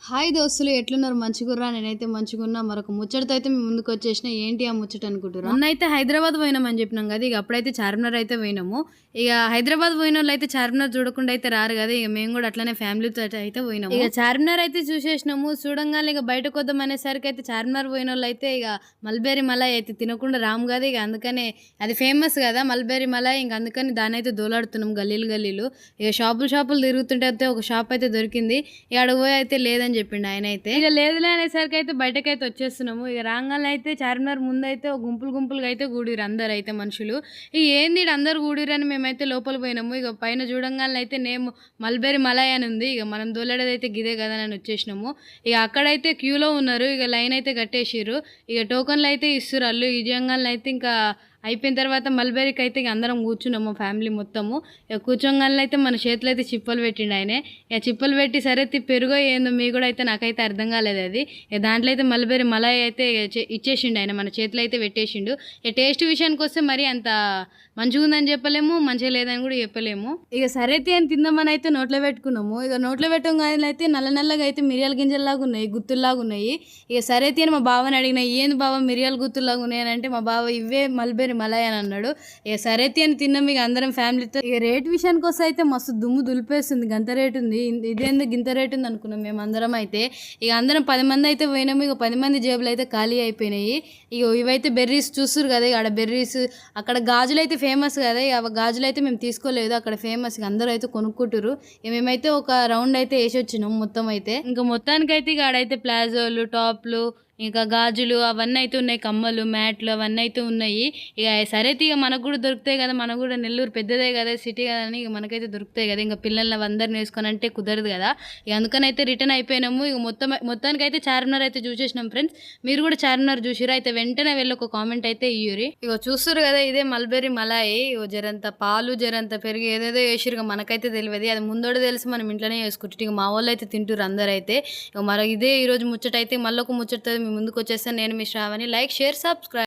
hi దోస్తులు ఎట్లున్నారు మంచిగుర్రా నేనైతే మంచిగున్నా మరొక ముచ్చటతో అయితే మీ ముందుకు వచ్చేసిన ఏంటి ఆ ముచ్చట అనుకుంటున్నా మొన్నైతే హైదరాబాద్ పోయినామని చెప్పినాం కదా ఇక అప్పుడైతే చార్మినార్ అయితే పోయినాము ఇక హైదరాబాద్ పోయిన వాళ్ళు అయితే చార్మినార్ చూడకుండా అయితే రారు కదా ఇక మేము కూడా అట్లనే ఫ్యామిలీతో అయితే పోయినాము ఇక చార్మినార్ అయితే చూసేసినాము చూడంగానే ఇక బయటకు వద్దాం అనేసరికి అయితే చార్మినార్ పోయిన వాళ్ళు అయితే ఇక మల్బేరి మలాయ్ అయితే తినకుండా రాము కదా ఇక అందుకనే అది ఫేమస్ కదా మల్బేరి మలాయ్ ఇంక అందుకని దాని అయితే దోలాడుతున్నాం గల్లీలు ఇక షాపులు తిరుగుతుంటే అయితే ఒక షాప్ అయితే దొరికింది ఇక అక్కడ పోయి అయితే లేదని చెప్పిండు ఆయన అయితే ఇక లేదులే అనేసరికి అయితే బయటకైతే వచ్చేస్తున్నాము ఇక రాగానే అయితే చార్మినార్ ముందు అయితే గుంపులుగా అయితే కూడిరు అందరు అయితే మనుషులు ఇక ఏంది అందరు కూడిరని మేమైతే లోపల పోయినాము ఇక పైన చూడంగానే అయితే నేమ్ మల్బెరీ మలాయ్ అని ఉంది ఇక మనం దోలేడదైతే గిదే కదా అని వచ్చేసినాము ఇక అక్కడైతే క్యూలో ఉన్నారు ఇక లైన్ అయితే కట్టేసిర్రు ఇక టోకన్లు అయితే ఇస్తున్నారు వాళ్ళు ఈ జంగాలను అయితే ఇంకా అయిపోయిన తర్వాత మల్బెరీకి అయితే అందరం కూర్చున్నాము ఫ్యామిలీ మొత్తము ఇక కూర్చోగానే అయితే మన చేతులు అయితే చిప్పలు పెట్టిండు ఆయన ఇక చిప్పలు పెట్టి సరే పెరుగో ఏందో మీ కూడా అయితే నాకైతే అర్థం కాలేదు అది ఇక దాంట్లో అయితే మల్బెరీ మలాయ్ అయితే ఇచ్చేసిండు ఆయన మన చేతులు అయితే పెట్టేసిండు ఇక టేస్ట్ విషయానికి వస్తే మరి అంత మంచిగా ఉందని చెప్పలేము మంచిగా లేదని కూడా చెప్పలేము ఇక సరే అని తిందామని అయితే నోట్లో పెట్టుకున్నాము ఇక నోట్లో పెట్టగానే అయితే నల్లగా అయితే మిరియాల గింజల్లాగా ఉన్నాయి గుత్తుల్లాగా ఉన్నాయి ఇక సరే అని మా బావని అడిగిన ఏంది బావ మిరియాల గుత్తుల్లాగా ఉన్నాయి అని అంటే మా బావ ఇవే మల్బెరీ మలాయ్ అని అన్నాడు ఇక సరే అని తిన్నాం ఇక అందరం ఫ్యామిలీతో ఇక రేట్ విషయానికి వస్తే అయితే మస్తు దుమ్ము దులిపేస్తుంది గంత రేటు ఉంది ఇదేందుకు గింత రేటు ఉంది అనుకున్నాం మేము అందరం అయితే ఇక అందరం 10 మంది అయితే పోయినాము ఇక 10 మంది జేబులు అయితే ఖాళీ అయిపోయినాయి ఇక ఇవైతే బెర్రీస్ చూస్తారు కదా ఇక ఆడ బెర్రీస్ అక్కడ గాజులు అయితే ఫేమస్ కదా ఇక గాజులు అయితే మేము తీసుకోలేదు అక్కడ ఫేమస్ ఇక అందరూ అయితే కొనుక్కుంటారు ఇక మేమైతే ఒక రౌండ్ అయితే వేసి వచ్చినాం మొత్తం అయితే ఇంకా మొత్తానికైతే ఇక ఆడైతే ప్లాజోలు టాప్లు ఇంకా గాజులు అవన్నీ అయితే ఉన్నాయి కమ్మలు మ్యాట్లు అవన్నీ అయితే ఉన్నాయి ఇక సరే ఇక మనకు కూడా దొరుకుతాయి కదా మనకు కూడా నెల్లూరు పెద్దదే కదా సిటీ కదా అని ఇక మనకైతే దొరుకుతాయి కదా ఇంకా పిల్లల్ని అందరిని వేసుకొని అంటే కుదరదు కదా ఇక అందుకని అయితే రిటర్న్ అయిపోయినాము ఇక మొత్తానికి అయితే చార్మినార్ అయితే చూసేసినాం ఫ్రెండ్స్ మీరు కూడా చార్మినార్ చూసిరా అయితే వెంటనే వెళ్ళి ఒక కామెంట్ అయితే ఇయ్యూరి ఇక చూస్తారు కదా ఇదే మల్బెరీ మలాయ్ ఇక జరంత పాలు జరంత పెరిగి ఏదేదో వేసిరు మనకైతే తెలియదు అది ముందోడు తెలిసి మనం ఇంట్లోనే వేసుకుంటాం ఇక మా వాళ్ళు అయితే తింటారు అందరూ అయితే ఇక మరి ఇదే ఈరోజు ముచ్చట అయితే మళ్ళీ ఒక ముచ్చట మీ ముందుకు వచ్చేస్తాను నేను మీ శ్రావణి లైక్ షేర్ సబ్స్క్రైబ్